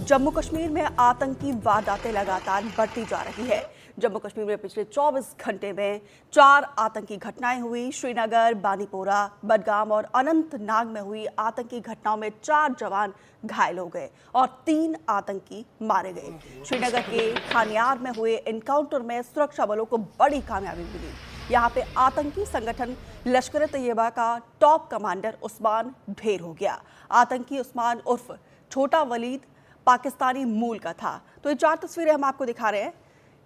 जम्मू कश्मीर में आतंकी वारदातें लगातार बढ़ती जा रही है। जम्मू कश्मीर में पिछले 24 घंटे में 4 आतंकी घटनाएं हुई। श्रीनगर, बांदीपोरा, बडगाम और अनंतनाग में हुई आतंकी घटनाओं में 4 जवान घायल हो गए और 3 आतंकी मारे गए। श्रीनगर के खानियार में हुए एनकाउंटर में सुरक्षा बलों को बड़ी कामयाबी मिली। यहाँ पे आतंकी संगठन लश्कर-ए-तैयबा का टॉप कमांडर उस्मान ढेर हो गया। आतंकी उस्मान उर्फ छोटा वलीद पाकिस्तानी मूल का था। तो ये 4 तस्वीरें हम आपको दिखा रहे हैं।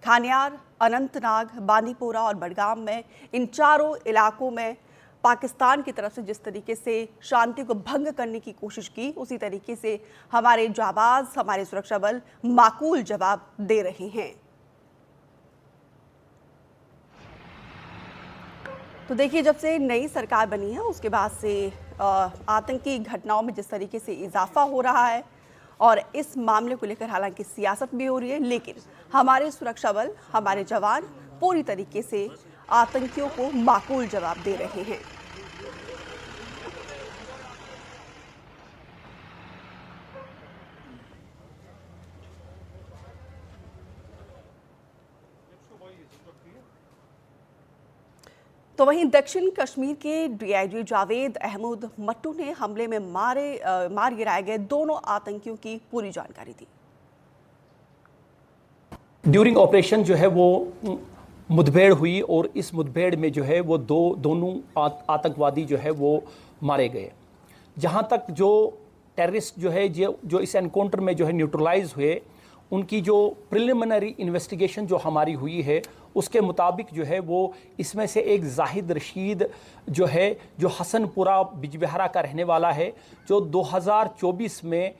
खानियार, अनंतनाग, बांदीपोरा और बडगाम में इन चारों इलाकों में पाकिस्तान की तरफ से जिस तरीके से शांति को भंग करने की कोशिश की, उसी तरीके से हमारे जाबाज, हमारे सुरक्षा बल माकूल जवाब दे रहे हैं। तो देखिए, जब से नई सरकार बनी है उसके बाद से आतंकी घटनाओं में जिस तरीके से इजाफा हो रहा है और इस मामले को लेकर हालांकि सियासत भी हो रही है, लेकिन हमारे सुरक्षा बल, हमारे जवान पूरी तरीके से आतंकियों को माकूल जवाब दे रहे हैं। तो वहीं दक्षिण कश्मीर के डीआईजी जावेद अहमद मट्टू ने हमले में मार गिराए गए दोनों आतंकियों की पूरी जानकारी दी। ड्यूरिंग ऑपरेशन जो है वो मुठभेड़ हुई और इस मुठभेड़ में जो है वो दोनों आतंकवादी जो है वो मारे गए। जहां तक जो टेररिस्ट जो है जो इस एनकाउंटर में जो है न्यूट्रलाइज हुए, उनकी जो प्रिलिमिनरी इन्वेस्टिगेशन जो हमारी हुई है उसके मुताबिक जो है वो इसमें से एक जाहिद रशीद जो है, जो हसनपुरा बिजबिहारा का रहने वाला है, जो 2024 में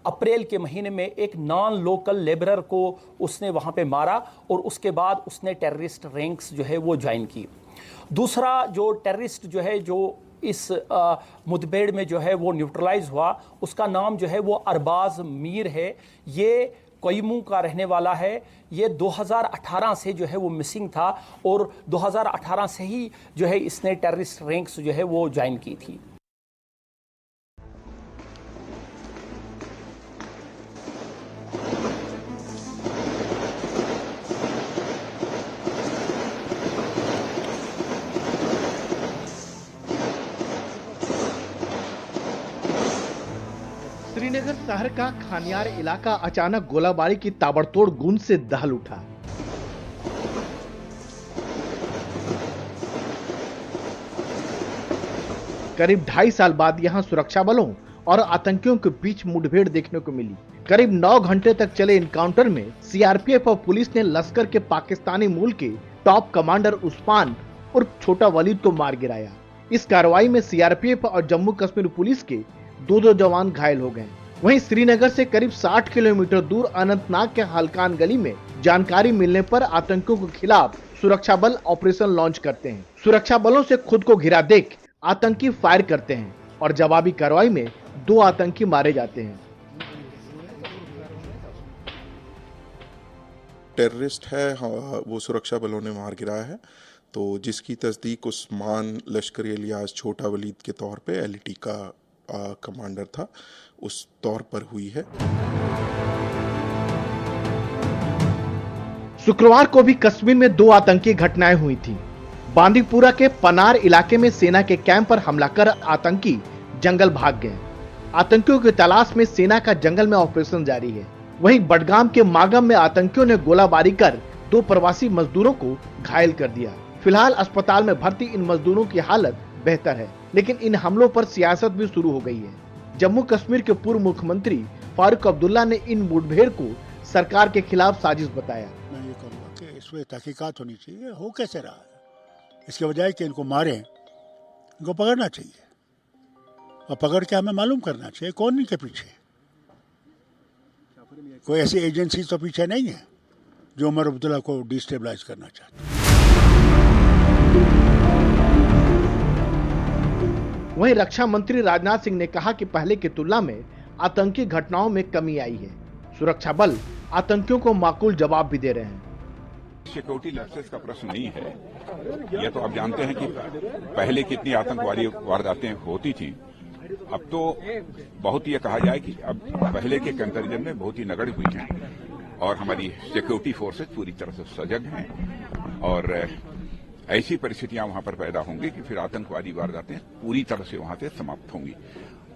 अप्रैल के महीने में एक नॉन लोकल लेबरर को उसने वहाँ पे मारा और उसके बाद उसने टेररिस्ट रैंक्स जो है वो ज्वाइन की। दूसरा जो टेररिस्ट जो है जो इस मुठभेड़ में जो है वो न्यूट्रलाइज हुआ, उसका नाम जो है वो अरबाज मीर है। ये कोयमू का रहने वाला है। ये 2018 से जो है वो मिसिंग था और 2018 से ही जो है इसने टेररिस्ट रैंक्स जो है वो ज्वाइन की थी। श्रीनगर शहर का खानियार इलाका अचानक गोलाबारी की ताबड़तोड़ गूंज से दहल उठा। करीब 2.5 साल बाद यहां सुरक्षा बलों और आतंकियों के बीच मुठभेड़ देखने को मिली। करीब 9 घंटे तक चले इनकाउंटर में सीआरपीएफ और पुलिस ने लश्कर के पाकिस्तानी मूल के टॉप कमांडर उस्मान उर्फ छोटा वलीद को मार गिराया। इस कार्रवाई में सीआरपीएफ और जम्मू कश्मीर पुलिस के 2 जवान घायल हो गए। वहीं श्रीनगर से करीब 60 किलोमीटर दूर अनंतनाग के हल्कान गली में जानकारी मिलने पर आतंकियों के खिलाफ सुरक्षा बल ऑपरेशन लॉन्च करते हैं। सुरक्षा बलों से खुद को घिरा देख आतंकी फायर करते हैं और जवाबी कार्रवाई में 2 आतंकी मारे जाते हैं। टेररिस्ट है, वो सुरक्षा बलों ने मार गिराया है, तो जिसकी तस्दीक उस्मान लश्करी इलियास छोटा वलीद के तौर पे एलईटी का कमांडर था, उस तौर पर हुई है। शुक्रवार को भी कश्मीर में 2 आतंकी घटनाएं हुई थी। बांदीपुरा के पनार इलाके में सेना के कैंप पर हमला कर आतंकी जंगल भाग गए। आतंकियों की तलाश में सेना का जंगल में ऑपरेशन जारी है। वहीं बडगाम के मागम में आतंकियों ने गोलाबारी कर 2 प्रवासी मजदूरों को घायल कर दिया। फिलहाल अस्पताल में भर्ती इन मजदूरों की हालत बेहतर है, लेकिन इन हमलों पर सियासत भी शुरू हो गई है। जम्मू कश्मीर के पूर्व मुख्यमंत्री फारूक अब्दुल्ला ने इन मुठभेड़ को सरकार के खिलाफ साजिश बताया। मैं ये कहूँगा कि इसमें तहकीकात होनी चाहिए, हो कैसे रहा है। इसके बजाय कि इनको मारें, इनको पकड़ना चाहिए और पकड़ के हमें मालूम करना चाहिए कौन इनके पीछे। कोई ऐसी एजेंसी तो पीछे नहीं है जो उमर अब्दुल्ला को डिस्टेबलाइज करना चाहती है। वहीं रक्षा मंत्री राजनाथ सिंह ने कहा कि पहले की तुलना में आतंकी घटनाओं में कमी आई है। सुरक्षा बल आतंकियों को माकूल जवाब भी दे रहे हैं। सिक्योरिटी लैप्सेस का प्रश्न नहीं है, यह तो आप जानते हैं कि पहले कितनी आतंकवादी वारदातें होती थी अब तो बहुत ये कहा जाए कि अब पहले के कंपैरिजन में बहुत ही नगण्य हुई हैं और हमारी सिक्योरिटी फोर्सेस पूरी तरह से सजग हैं और ऐसी परिस्थितियां वहां पर पैदा होंगी कि फिर आतंकवादी वारदातें पूरी तरह से वहां से समाप्त होंगी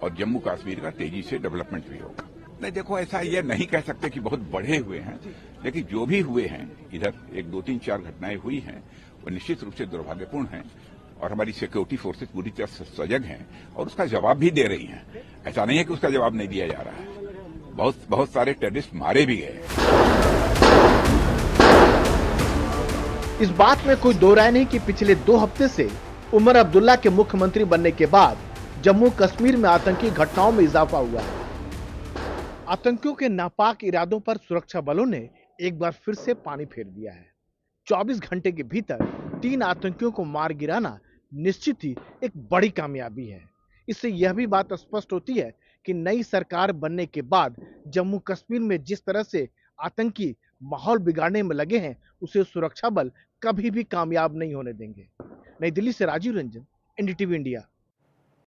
और जम्मू कश्मीर का तेजी से डेवलपमेंट भी होगा। नहीं, देखो, ऐसा ये नहीं कह सकते कि बहुत बढ़े हुए हैं, लेकिन जो भी हुए हैं इधर 1, 2, 3, 4 घटनाएं हुई हैं वो निश्चित रूप से दुर्भाग्यपूर्ण हैं और हमारी सिक्योरिटी फोर्सेस पूरी तरह से सजग हैं और उसका जवाब भी दे रही हैं। ऐसा नहीं है कि उसका जवाब नहीं दिया जा रहा है। बहुत सारे टेररिस्ट मारे भी गए। इस बात में कोई दो राय नहीं कि पिछले 2 हफ्ते से उमर अब्दुल्ला के मुख्यमंत्री बनने के बाद जम्मू कश्मीर में आतंकी घटनाओं में इजाफा हुआ है। आतंकियों के नापाक इरादों पर सुरक्षा बलों ने एक बार फिर से पानी फेर दिया है। 24 घंटे के भीतर 3 आतंकियों को मार गिराना निश्चित ही एक बड़ी कामयाबी है। इससे यह भी बात स्पष्ट होती है कि नई सरकार बनने के बाद जम्मू कश्मीर में जिस तरह से आतंकी माहौल बिगाड़ने में लगे हैं, उसे सुरक्षा बल कभी भी कामयाब नहीं होने देंगे। नई दिल्ली से राजीव रंजन, एनडीटीवी इंडिया।